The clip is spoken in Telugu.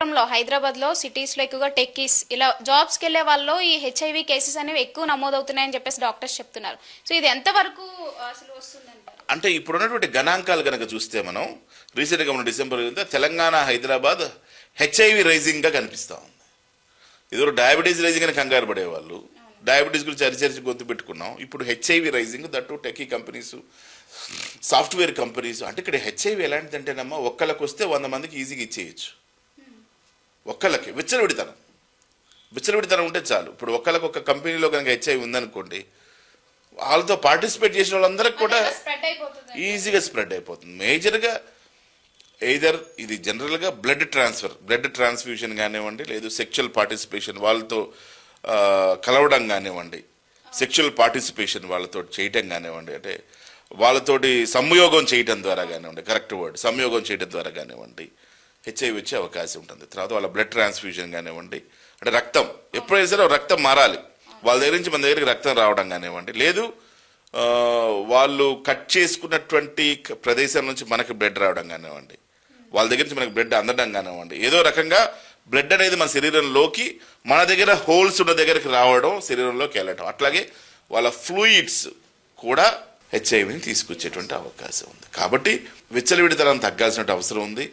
హైదరాబాద్లో సిటీస్లో ఎక్కువగా టెక్కీస్ ఇలా జాబ్స్కి వెళ్ళే వాళ్ళు ఈ హెచ్ఐవి కేసెస్ అనేవి ఎక్కువ నమోదవుతున్నాయని చెప్పేసి డాక్టర్స్ చెప్తున్నారు. సో ఇది ఎంతవరకు అసలు వస్తుందంటారు? అంటే ఇప్పుడున్నటువంటి గణాంకాలు కనుక చూస్తే మనం రీసెంట్గా మన డిసెంబర్ తెలంగాణ హైదరాబాద్ హెచ్ఐవి రైజింగ్గా కనిపిస్తూ ఉంది. ఇదివరకు డయాబెటీస్ రైజింగ్ అని కంగారు పడేవాళ్ళు, డయాబెటీస్ గురించి అరిచరిచి గొంతు పెట్టుకున్నాం. ఇప్పుడు HIV rising, that techie companies, software companies. అంటే ఇక్కడ హెచ్ఐవి ఎలాంటిదంటేనమ్మా, ఒక్కళ్ళకి వస్తే 100 మందికి ఈజీగా ఇచ్చేయచ్చు. ఒక్కళ్ళకి విచ్చలవిడితనం ఉంటే చాలు. ఇప్పుడు ఒక్కళ్ళకి ఒక కంపెనీలో కనుక హెచ్ఐవి ఉందనుకోండి, వాళ్ళతో పార్టిసిపేట్ చేసిన వాళ్ళందరికీ కూడా ఈజీగా స్ప్రెడ్ అయిపోతుంది. మేజర్గా ఎయిదర్ ఇది జనరల్గా బ్లడ్ ట్రాన్స్ఫ్యూషన్ కానివ్వండి, లేదు సెక్షువల్ పార్టిసిపేషన్ వాళ్ళతో కలవడం కానివ్వండి, సెక్షువల్ పార్టిసిపేషన్ వాళ్ళతో చేయటం కానివ్వండి, అంటే వాళ్ళతోటి సంయోగం చేయటం ద్వారా కానివ్వండి, కరెక్ట్ వర్డ్ సంయోగం చేయటం ద్వారా కానివ్వండి హెచ్ఐవి వచ్చే అవకాశం ఉంటుంది. తర్వాత వాళ్ళ బ్లడ్ ట్రాన్స్ఫ్యూజన్ కానివ్వండి, అంటే రక్తం ఎప్పుడైనా సరే రక్తం మారాలి, వాళ్ళ దగ్గర నుంచి మన దగ్గరికి రక్తం రావడం కానివ్వండి, లేదు వాళ్ళు కట్ చేసుకున్నటువంటి ప్రదేశం నుంచి మనకి బ్లడ్ రావడం కానివ్వండి, వాళ్ళ దగ్గర నుంచి మనకి బ్లడ్ అందడం కానివ్వండి, ఏదో రకంగా బ్లడ్ అనేది మన శరీరంలోకి మన దగ్గర హోల్స్ ఉన్న దగ్గరికి రావడం, శరీరంలోకి వెళ్ళటం, అట్లాగే వాళ్ళ ఫ్లూయిడ్స్ కూడా హెచ్ఐవిని తీసుకొచ్చేటువంటి అవకాశం ఉంది. కాబట్టి విచ్చలవిడితనం తగ్గాల్సిన అవసరం ఉంది.